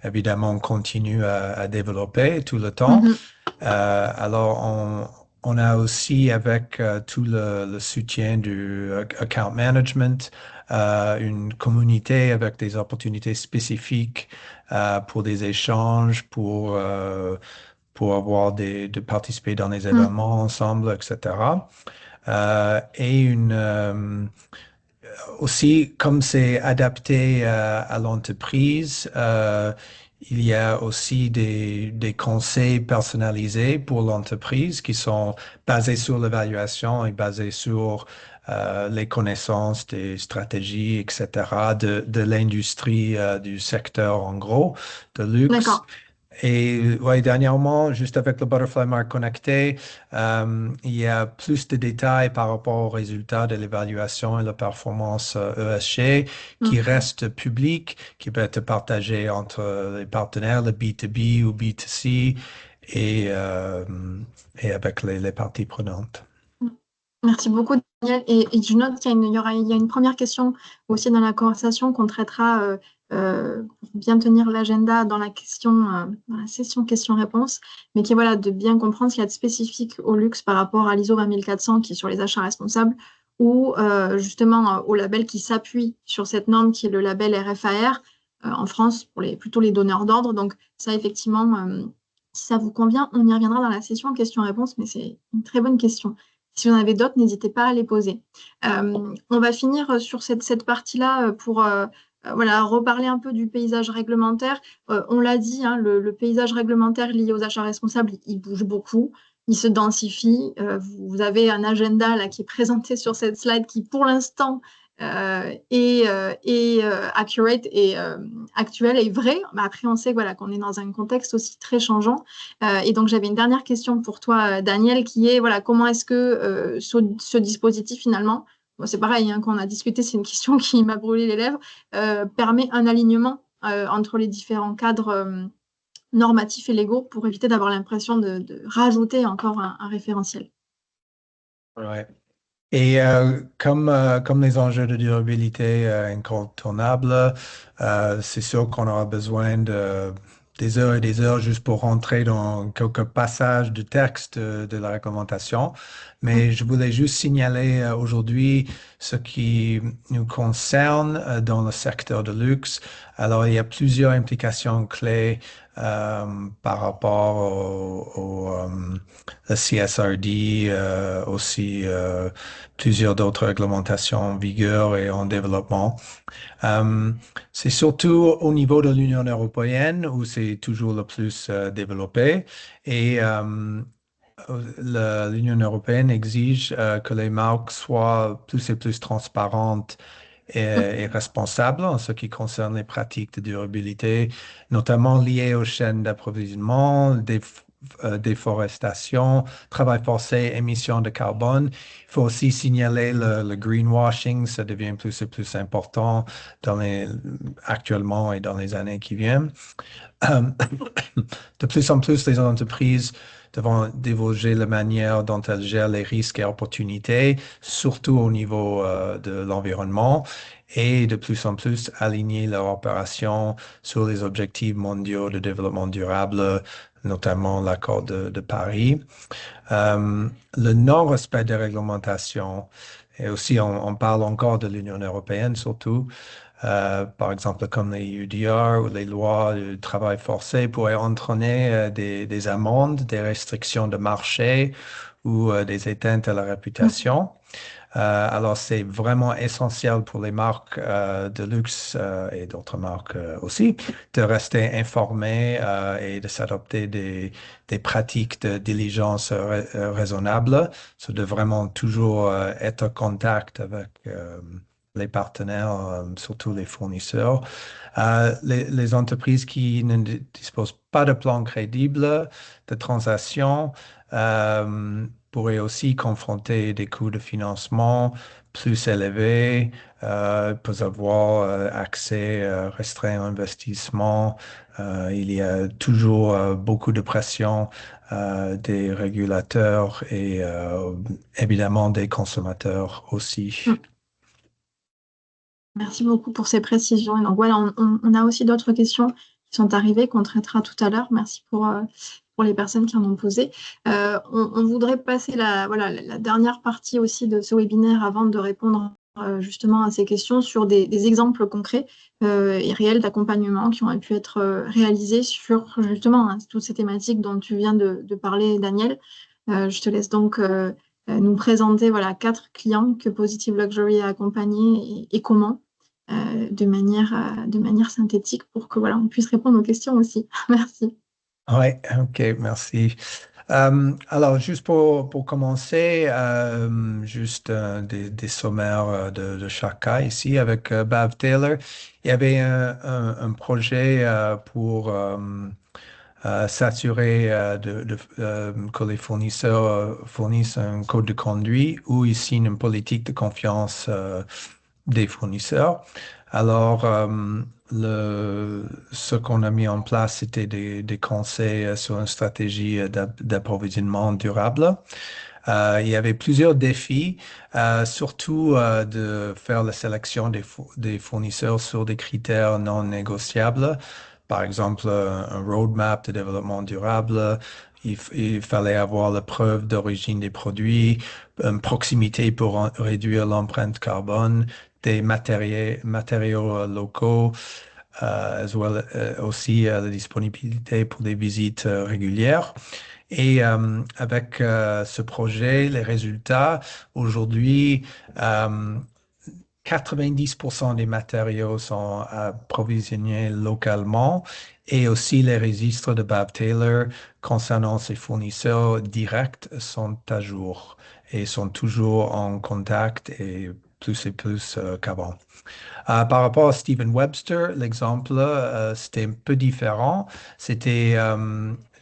évidemment, continuent à développer tout le temps. mhm. Alors, on a aussi, avec tout le soutien du account management, une communauté avec des opportunités spécifiques pour des échanges, pour avoir de participer dans des Mm. événements ensemble, etc. Et aussi, comme c'est adapté à l'entreprise, il y a aussi des conseils personnalisés pour l'entreprise qui sont basés sur l'évaluation et basés sur les connaissances des stratégies, etc., de l'industrie du secteur, en gros, de luxe. D'accord. Et ouais, dernièrement, juste avec le Butterfly Mark connecté, il y a plus de détails par rapport aux résultats de l'évaluation et la performance ESG qui Mm. reste public, qui peut être partagé entre les partenaires, le B2B ou B2C et, euh, et avec les parties prenantes. Mm. Merci beaucoup, Daniel. Et je note il y a une première question aussi dans la conversation qu'on traitera pour bien tenir l'agenda dans la question, dans la session questions-réponses, mais qui est voilà, de bien comprendre ce qu'il y a de spécifique au luxe par rapport à l'ISO 20400 qui est sur les achats responsables ou justement au label qui s'appuie sur cette norme qui est le label RFAR en France pour plutôt les donneurs d'ordre. Donc ça, effectivement, si ça vous convient, on y reviendra dans la session questions-réponses, mais c'est une très bonne question. Si vous en avez d'autres, n'hésitez pas à les poser. On va finir sur cette partie-là pour voilà, reparler un peu du paysage réglementaire. On l'a dit, hein, le paysage réglementaire lié aux achats responsables, il bouge beaucoup, il se densifie. Vous avez un agenda là, qui est présenté sur cette slide qui, pour l'instant, est accurate et actuel et vrai. Mais après, on sait voilà, qu'on est dans un contexte aussi très changeant. Et donc, j'avais une dernière question pour toi, Daniel, qui est voilà, comment est-ce que ce dispositif, finalement, bon, c'est pareil, hein, quand on a discuté, c'est une question qui m'a brûlé les lèvres, permet un alignement entre les différents cadres normatifs et légaux pour éviter d'avoir l'impression de rajouter encore un référentiel. Ouais. Et comme les enjeux de durabilité incontournables, c'est sûr qu'on aura besoin des heures et des heures juste pour rentrer dans quelques passages de texte de la réglementation. Mais je voulais juste signaler aujourd'hui ce qui nous concerne dans le secteur de luxe. Alors, il y a plusieurs implications clés par rapport le CSRD, aussi plusieurs d'autres réglementations en vigueur et en développement. Euh, c'est surtout au niveau de l'Union européenne où c'est toujours le plus développé et l'Union européenne exige que les marques soient plus et plus transparentes et responsables en ce qui concerne les pratiques de durabilité, notamment liées aux chaînes d'approvisionnement, déforestation, travail forcé, émissions de carbone. Il faut aussi signaler le greenwashing, ça devient plus et plus important actuellement et dans les années qui viennent. Euh, de plus en plus, les entreprises devront divulguer la manière dont elles gèrent les risques et opportunités, surtout au niveau de l'environnement, et de plus en plus aligner leurs opérations sur les objectifs mondiaux de développement durable, notamment l'accord de Paris. Le non-respect des réglementations, et aussi on parle encore de l'Union européenne surtout, par exemple comme les UDR ou les lois du travail forcé pourraient entraîner des amendes, des restrictions de marché ou des étteintes à la réputation. Alors, c'est vraiment essentiel pour les marques de luxe et d'autres marques aussi de rester informées et de s'adopter des pratiques de diligence raisonnables. C'est de vraiment toujours être en contact avec les partenaires, surtout les fournisseurs. Les entreprises qui ne disposent pas de plan crédible de transaction pourraient aussi confronter des coûts de financement plus élevés, peuvent avoir accès restreint à l'investissement. Il y a toujours beaucoup de pression des régulateurs et évidemment des consommateurs aussi. Merci beaucoup pour ces précisions. Et donc voilà, on a aussi d'autres questions qui sont arrivées qu'on traitera tout à l'heure. Merci pour les personnes qui en ont posé. On voudrait passer voilà, la dernière partie aussi de ce webinaire avant de répondre justement à ces questions sur des exemples concrets et réels d'accompagnement qui ont pu être réalisés sur justement hein, toutes ces thématiques dont tu viens de parler, Daniel. Je te laisse donc nous présenter voilà, 4 clients que Positive Luxury a accompagnés et comment de manière synthétique pour que voilà, on puisse répondre aux questions aussi. Merci. Oui, ok, merci. Alors, juste pour commencer, juste des sommaires de chaque cas ici avec Bav Taylor. Il y avait un projet pour s'assurer que les fournisseurs fournissent un code de conduite ou ils signent une politique de confiance des fournisseurs. Alors, ce qu'on a mis en place, c'était des conseils sur une stratégie d'approvisionnement durable. Il y avait plusieurs défis, surtout de faire la sélection des fournisseurs sur des critères non négociables. Par exemple, un roadmap de développement durable. Il fallait avoir la preuve d'origine des produits, une proximité pour réduire l'empreinte carbone, des matériaux locaux, aussi la disponibilité pour des visites régulières. Et avec ce projet, les résultats, aujourd'hui, 90% des matériaux sont approvisionnés localement et aussi les registres de Bob Taylor concernant ses fournisseurs directs sont à jour et sont toujours en contact et plus qu'avant. Par rapport à Stephen Webster, l'exemple, c'était un peu différent.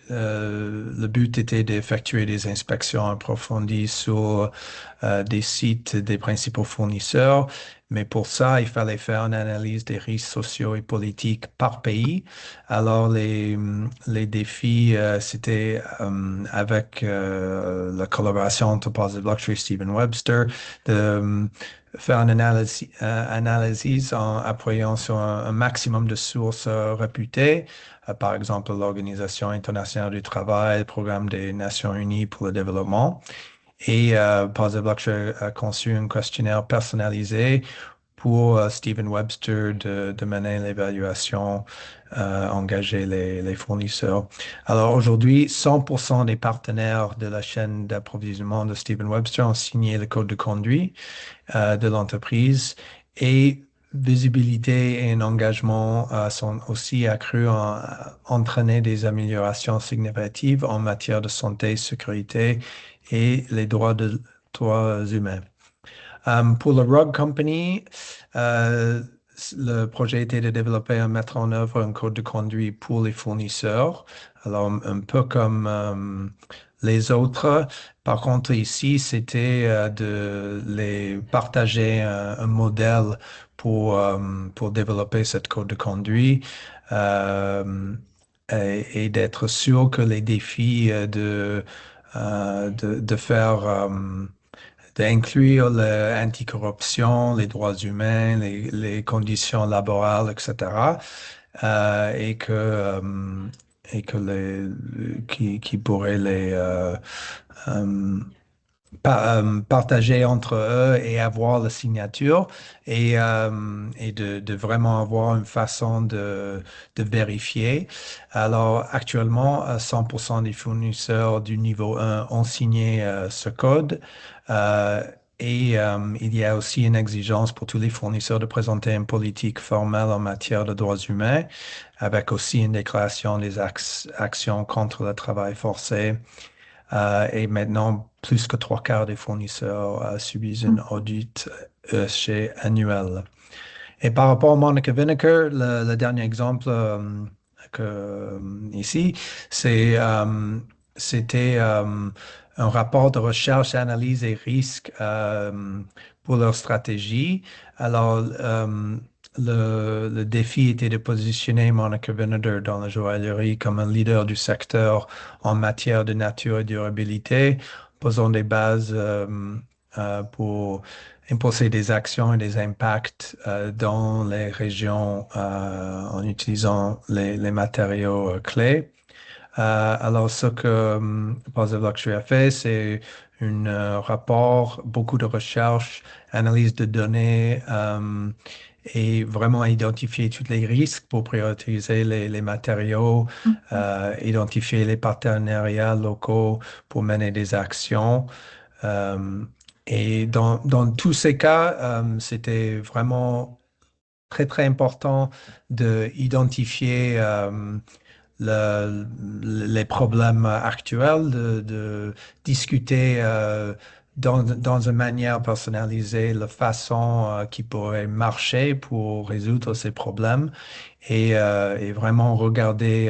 Le but était d'effectuer des inspections approfondies sur des sites des principaux fournisseurs, Mais pour ça, il fallait faire une analyse des risques sociaux et politiques par pays. Alors, les défis, c'était avec la collaboration entre Positive Luxury et Stephen Webster, de faire une analyse en appuyant sur un maximum de sources réputées, par exemple l'Organisation internationale du travail, le Programme des Nations unies pour le développement. Et Positive Luxury a conçu un questionnaire personnalisé pour Stephen Webster de mener l'évaluation, engager les fournisseurs. Alors aujourd'hui, 100% des partenaires de la chaîne d'approvisionnement de Stephen Webster ont signé le code de conduite de l'entreprise et visibilité et un engagement sont aussi accrus à entraîner des améliorations significatives en matière de santé, sécurité et les droits humains. Pour le Rug Company, euh, le projet était de développer et mettre en œuvre un code de conduite pour les fournisseurs. Alors, un peu comme les autres. Par contre, ici, c'était de les partager un modèle pour développer cette code de conduite et d'être sûr que les défis de faire d'inclure l'anticorruption, les droits humains, les conditions laborales, etc. Et que qui pourraient les euh, partager entre eux et avoir la signature et de vraiment avoir une façon de vérifier. Alors actuellement, 100% des fournisseurs du niveau 1 ont signé ce code. Euh, il y a aussi une exigence pour tous les fournisseurs de présenter une politique formelle en matière de droits humains, avec aussi une déclaration des actions contre le travail forcé. Et maintenant, plus que trois quarts des fournisseurs subissent une audit chez annuel. Et par rapport à Monica Vinegar, le dernier exemple ici, c'était un rapport de recherche, analyse et risque pour leur stratégie. Alors, le défi était de positionner Monica Vinader dans la joaillerie comme un leader du secteur en matière de nature et durabilité, posant des bases pour imposer des actions et des impacts dans les régions en utilisant les matériaux clés. Alors, ce que Positive Luxury a fait, c'est un rapport, beaucoup de recherches, analyse de données et vraiment identifier tous les risques pour prioriser les matériaux, identifier les partenariats locaux pour mener des actions. Euh, et dans tous ces cas, c'était vraiment très, très important d'identifier les problèmes actuels, de discuter dans une manière personnalisée la façon qui pourrait marcher pour résoudre ces problèmes et vraiment regarder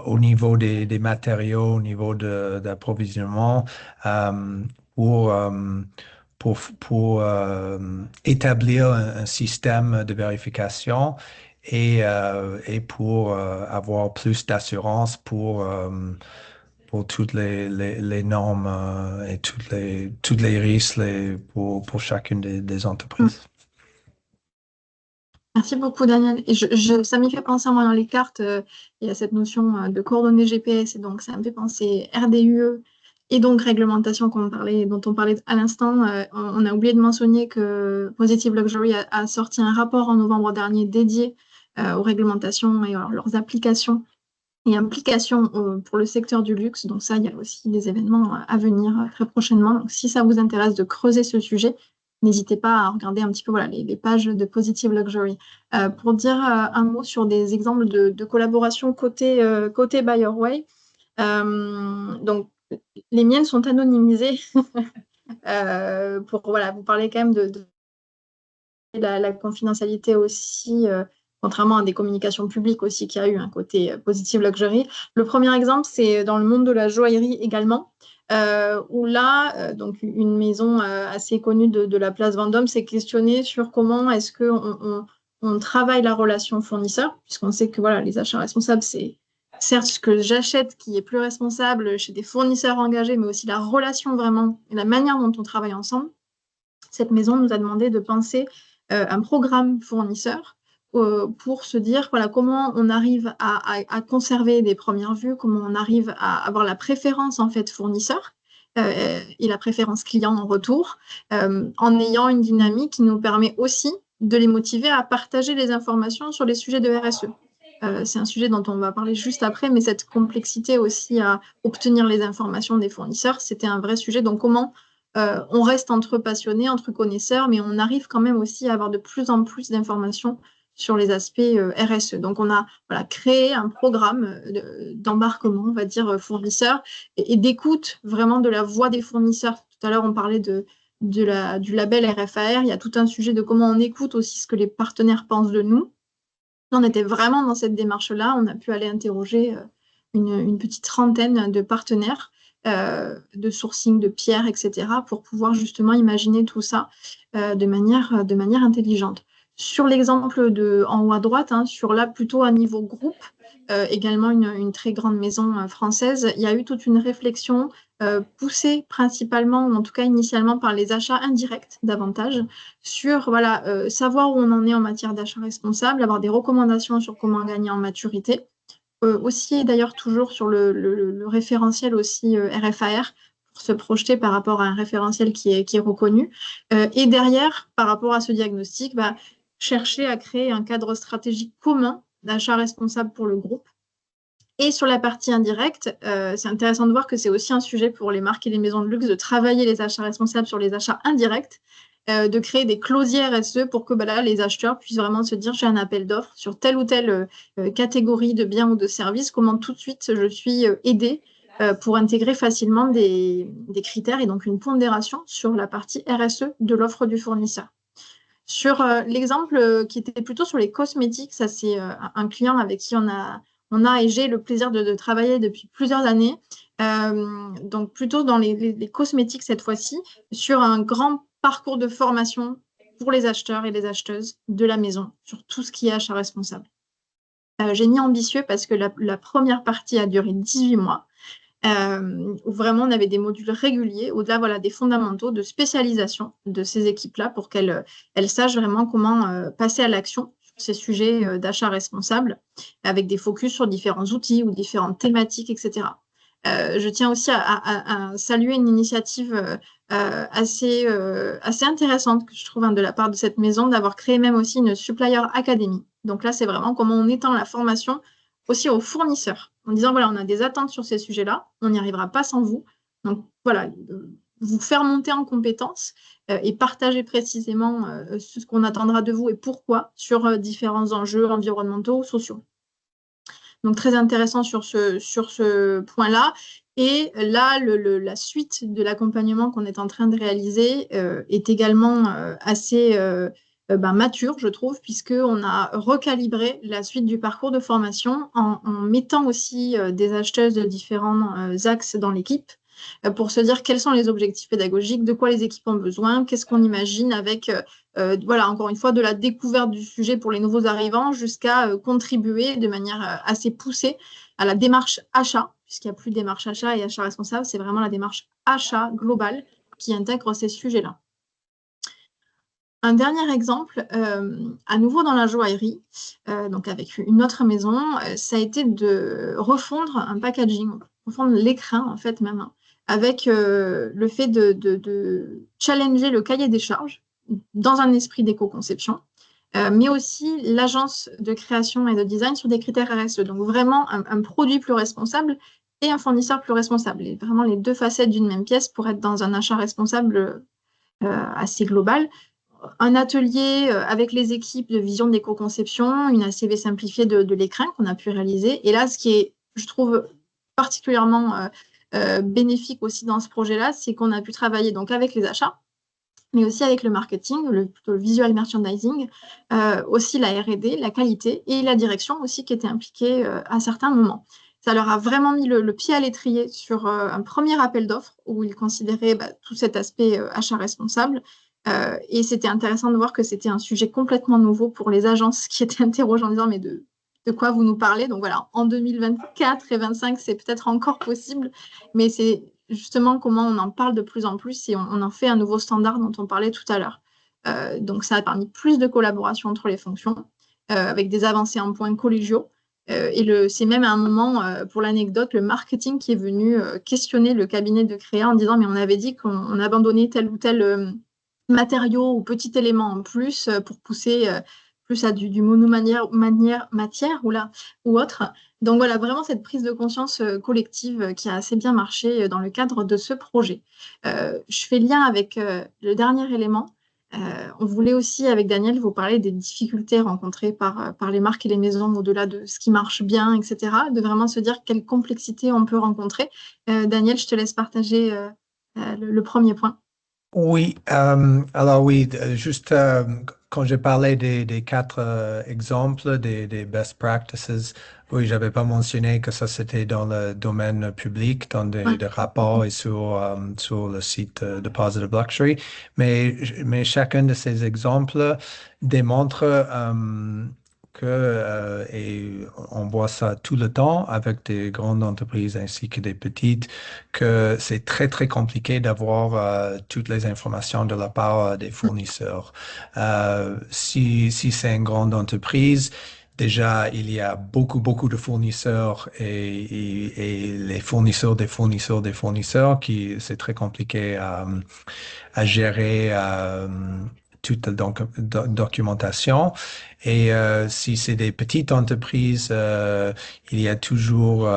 au niveau des matériaux, au niveau d'approvisionnement euh, pour, euh, pour établir un système de vérification et pour avoir plus d'assurance pour toutes les normes et toutes les risques pour chacune des entreprises. Merci beaucoup, Daniel. Et ça m'y fait penser en voyant les cartes, il y a cette notion de coordonnées GPS, et donc ça me fait penser RDUE et donc réglementation dont on parlait à l'instant. On a oublié de mentionner que Positive Luxury a sorti un rapport en novembre dernier dédié aux réglementations et leurs applications et implications pour le secteur du luxe. Donc ça, il y a aussi des événements à venir très prochainement. Donc si ça vous intéresse de creuser ce sujet, n'hésitez pas à regarder un petit peu voilà, les pages de Positive Luxury. Pour dire un mot sur des exemples de collaboration côté BuyerWay. Donc, les miennes sont anonymisées pour voilà, vous parler quand même de la confidentialité aussi, contrairement à des communications publiques aussi qui a eu un côté Positive Luxury. Le premier exemple, c'est dans le monde de la joaillerie également. où là, donc une maison assez connue de la place Vendôme s'est questionnée sur comment est-ce qu'on travaille la relation fournisseur, puisqu'on sait que voilà, les achats responsables, c'est certes ce que j'achète qui est plus responsable chez des fournisseurs engagés, mais aussi la relation vraiment et la manière dont on travaille ensemble. Cette maison nous a demandé de penser un programme fournisseur pour se dire voilà, comment on arrive à conserver des premières vues, comment on arrive à avoir la préférence en fait fournisseur et la préférence client en retour, en ayant une dynamique qui nous permet aussi de les motiver à partager les informations sur les sujets de RSE. C'est un sujet dont on va parler juste après, mais cette complexité aussi à obtenir les informations des fournisseurs, c'était un vrai sujet. Donc, comment on reste entre passionnés, entre connaisseurs, mais on arrive quand même aussi à avoir de plus en plus d'informations sur les aspects RSE. Donc, on a créé un programme d'embarquement, on va dire, fournisseur et d'écoute vraiment de la voix des fournisseurs. Tout à l'heure, on parlait du label RFAR. Il y a tout un sujet de comment on écoute aussi ce que les partenaires pensent de nous. On était vraiment dans cette démarche-là. On a pu aller interroger une petite trentaine de partenaires de sourcing, de pierres, etc., pour pouvoir justement imaginer tout ça de manière intelligente. Sur l'exemple en haut à droite, sur là plutôt à niveau groupe, également une très grande maison française, il y a eu toute une réflexion poussée principalement, ou en tout cas initialement par les achats indirects davantage, sur voilà, savoir où on en est en matière d'achat responsable, avoir des recommandations sur comment gagner en maturité. Aussi d'ailleurs toujours sur le référentiel aussi RFAR pour se projeter par rapport à un référentiel qui est reconnu. Et derrière, par rapport à ce diagnostic, chercher à créer un cadre stratégique commun d'achat responsable pour le groupe. Et sur la partie indirecte, c'est intéressant de voir que c'est aussi un sujet pour les marques et les maisons de luxe de travailler les achats responsables sur les achats indirects, de créer des clausiers RSE pour que là, les acheteurs puissent vraiment se dire j'ai un appel d'offres sur telle ou telle catégorie de biens ou de services, comment tout de suite je suis aidé pour intégrer facilement des critères et donc une pondération sur la partie RSE de l'offre du fournisseur. Sur l'exemple qui était plutôt sur les cosmétiques, ça c'est un client avec qui on a et j'ai le plaisir de travailler depuis plusieurs années. Donc plutôt dans les cosmétiques cette fois-ci, sur un grand parcours de formation pour les acheteurs et les acheteuses de la maison, sur tout ce qui est achat responsable. J'ai mis ambitieux parce que la première partie a duré 18 mois. Où vraiment on avait des modules réguliers, au-delà voilà, des fondamentaux de spécialisation de ces équipes-là pour qu'elles sachent vraiment comment passer à l'action sur ces sujets d'achat responsable, avec des focus sur différents outils ou différentes thématiques, etc. Je tiens aussi à saluer une initiative assez intéressante que je trouve de la part de cette maison, d'avoir créé même aussi une Supplier Academy. Donc là, c'est vraiment comment on étend la formation aussi aux fournisseurs, en disant, voilà, on a des attentes sur ces sujets-là, on n'y arrivera pas sans vous. Donc, voilà, vous faire monter en compétences et partager précisément ce qu'on attendra de vous et pourquoi sur différents enjeux environnementaux ou sociaux. Donc, très intéressant sur ce point-là. Et là, la suite de l'accompagnement qu'on est en train de réaliser est également assez mature, je trouve, puisqu'on a recalibré la suite du parcours de formation en mettant aussi des acheteuses de différents axes dans l'équipe pour se dire quels sont les objectifs pédagogiques, de quoi les équipes ont besoin, qu'est-ce qu'on imagine avec, voilà, encore une fois, de la découverte du sujet pour les nouveaux arrivants jusqu'à contribuer de manière assez poussée à la démarche achat, puisqu'il n'y a plus de démarche achat et achat responsable, c'est vraiment la démarche achat globale qui intègre ces sujets-là. Un dernier exemple, à nouveau dans la joaillerie, donc avec une autre maison, ça a été de refondre un packaging, refondre l'écrin en fait même, avec le fait de challenger le cahier des charges dans un esprit d'éco-conception, mais aussi l'agence de création et de design sur des critères RSE. Donc vraiment un produit plus responsable et un fournisseur plus responsable. Et vraiment les deux facettes d'une même pièce pour être dans un achat responsable assez global. Un atelier avec les équipes de vision d'éco-conception, une ACV simplifiée de l'écrin qu'on a pu réaliser. Et là, ce qui est, je trouve, particulièrement bénéfique aussi dans ce projet-là, c'est qu'on a pu travailler donc avec les achats, mais aussi avec le marketing, plutôt le visual merchandising, aussi la R&D, la qualité et la direction aussi qui était impliquée à certains moments. ça leur a vraiment mis le pied à l'étrier sur un premier appel d'offres où ils considéraient tout cet aspect achat responsable. Et c'était intéressant de voir que c'était un sujet complètement nouveau pour les agences qui étaient interrogées en disant mais de quoi vous nous parlez? Donc voilà, en 2024 et 2025, c'est peut-être encore possible, mais c'est justement comment on en parle de plus en plus et on en fait un nouveau standard dont on parlait tout à l'heure. Donc ça a permis plus de collaboration entre les fonctions, avec des avancées en points collégiaux. C'est même à un moment, pour l'anecdote, le marketing qui est venu questionner le cabinet de créa en disant mais on avait dit qu'on abandonnait tel ou tel matériau ou petit élément en plus pour pousser plus à du matière ou autre. Donc voilà, vraiment cette prise de conscience collective qui a assez bien marché dans le cadre de ce projet. Je fais lien avec le dernier élément. On voulait aussi, avec Daniel, vous parler des difficultés rencontrées par les marques et les maisons au-delà de ce qui marche bien, etc. De vraiment se dire quelle complexité on peut rencontrer. Daniel, je te laisse partager le premier point. Oui, alors oui, juste quand j'ai parlé des quatre exemples des best practices, oui, j'avais pas mentionné que ça c'était dans le domaine public, dans Ouais. des rapports et sur le site de Positive Luxury, mais chacun de ces exemples démontre et on voit ça tout le temps avec des grandes entreprises ainsi que des petites, que c'est très, très compliqué d'avoir toutes les informations de la part des fournisseurs. Si c'est une grande entreprise, déjà, il y a beaucoup, beaucoup de fournisseurs et les fournisseurs des fournisseurs des fournisseurs qui, c'est très compliqué à gérer toute la documentation. Et si c'est des petites entreprises, il y a toujours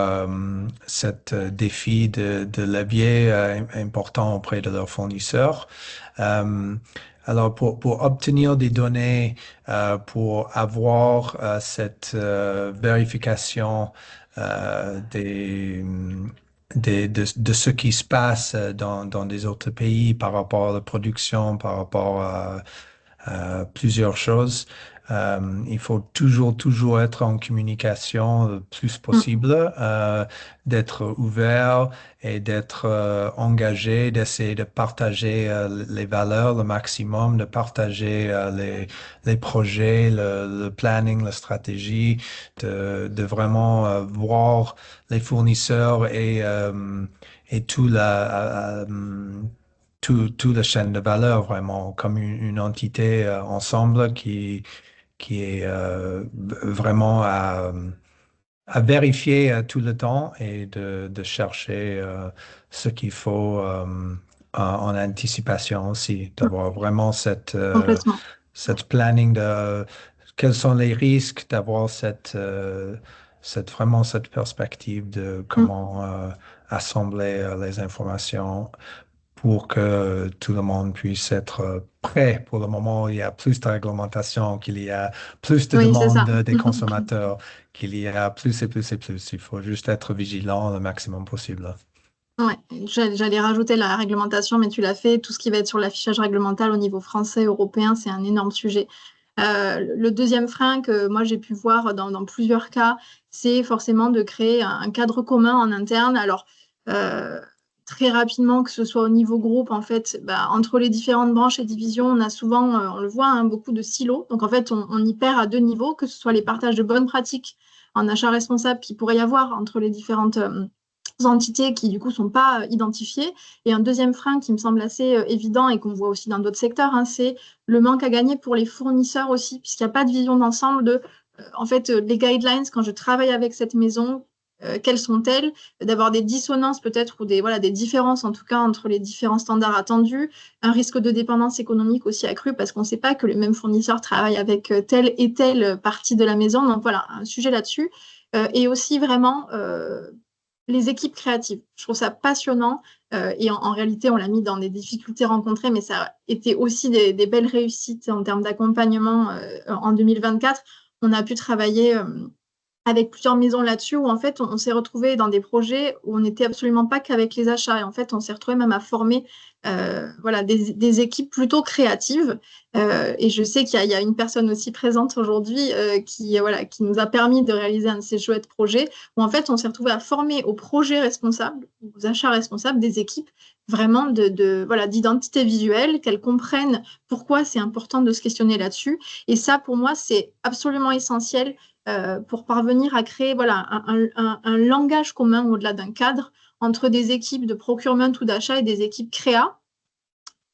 cet défi de levier important auprès de leurs fournisseurs. Euh, alors, pour obtenir des données, pour avoir cette vérification de ce qui se passe dans des autres pays par rapport à la production, par rapport à plusieurs choses. Il faut toujours être en communication le plus Mm. possible, d'être ouvert et d'être engagé, d'essayer de partager les valeurs le maximum, de partager les projets, le planning, la stratégie, de vraiment voir les fournisseurs et tout la chaîne de valeur vraiment comme une entité ensemble qui est vraiment à vérifier tout le temps et de chercher ce qu'il faut en anticipation aussi, Mm. d'avoir vraiment Complètement. cette planning de quels sont les risques, d'avoir vraiment cette perspective de Mm. comment assembler les informations pour que tout le monde puisse être prêt pour le moment où il y a plus de réglementation, qu'il y a plus de Oui, c'est demandes ça. des consommateurs, qu'il y a plus et plus et plus. Il faut juste être vigilant le maximum possible. Ouais, j'allais rajouter la réglementation, mais tu l'as fait. Tout ce qui va être sur l'affichage réglemental au niveau français, européen, c'est un énorme sujet. Le deuxième frein que moi j'ai pu voir dans plusieurs cas, c'est forcément de créer un cadre commun en interne. Alors, euh, très rapidement, que ce soit au niveau groupe, en fait, entre les différentes branches et divisions, on a souvent, on le voit, hein, beaucoup de silos. Donc, en fait, on y perd à deux niveaux, que ce soit les partages de bonnes pratiques en achat responsable qu'il pourrait y avoir entre les différentes entités qui du coup sont pas identifiées. Et un deuxième frein qui me semble assez évident et qu'on voit aussi dans d'autres secteurs, hein, c'est le manque à gagner pour les fournisseurs aussi, puisqu'il n'y a pas de vision d'ensemble de, en fait, les guidelines, quand je travaille avec cette maison, quelles sont-elles, d'avoir des dissonances peut-être ou voilà, des différences en tout cas entre les différents standards attendus, un risque de dépendance économique aussi accru parce qu'on ne sait pas que les mêmes fournisseurs travaillent avec telle et telle partie de la maison. Donc voilà, un sujet là-dessus. Et aussi vraiment les équipes créatives. Je trouve ça passionnant et en réalité, on l'a mis dans des difficultés rencontrées, mais ça a été aussi des belles réussites en termes d'accompagnement en 2024. On a pu travailler avec plusieurs maisons là-dessus, où en fait, on s'est retrouvé dans des projets où on n'était absolument pas qu'avec les achats. Et en fait, on s'est retrouvé même à former voilà, des équipes plutôt créatives. Et je sais qu'il y a une personne aussi présente aujourd'hui voilà, qui nous a permis de réaliser un de ces chouettes projets, où en fait, on s'est retrouvé à former aux projets responsables, aux achats responsables, des équipes vraiment voilà, d'identité visuelle, qu'elles comprennent pourquoi c'est important de se questionner là-dessus. Et ça, pour moi, c'est absolument essentiel pour parvenir à créer voilà, un langage commun au-delà d'un cadre entre des équipes de procurement ou d'achat et des équipes créa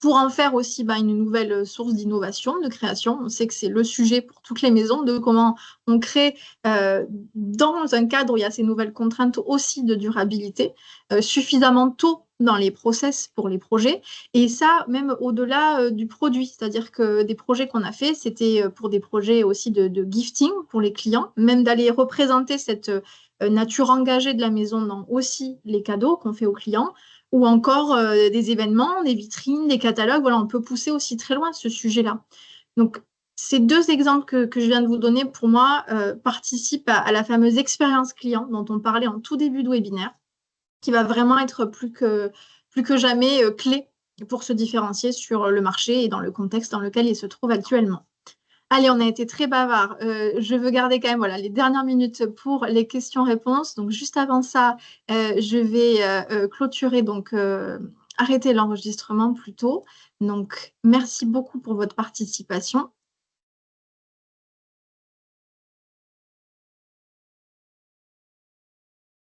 pour en faire aussi une nouvelle source d'innovation, de création. On sait que c'est le sujet pour toutes les maisons de comment on crée dans un cadre où il y a ces nouvelles contraintes aussi de durabilité suffisamment tôt dans les process pour les projets. Et ça, même au-delà du produit. C'est-à-dire que des projets qu'on a fait, c'était pour des projets aussi de gifting pour les clients, même d'aller représenter cette nature engagée de la maison dans aussi les cadeaux qu'on fait aux clients ou encore des événements, des vitrines, des catalogues. Voilà, on peut pousser aussi très loin ce sujet-là. Donc, ces deux exemples que je viens de vous donner, pour moi, participent à la fameuse expérience client dont on parlait en tout début de webinaire, qui va vraiment être plus que jamais clé pour se différencier sur le marché et dans le contexte dans lequel il se trouve actuellement. Allez, on a été très bavard. Je veux garder quand même voilà, les dernières minutes pour les questions-réponses. Donc, juste avant ça, je vais clôturer, donc arrêter l'enregistrement plutôt. Donc, merci beaucoup pour votre participation.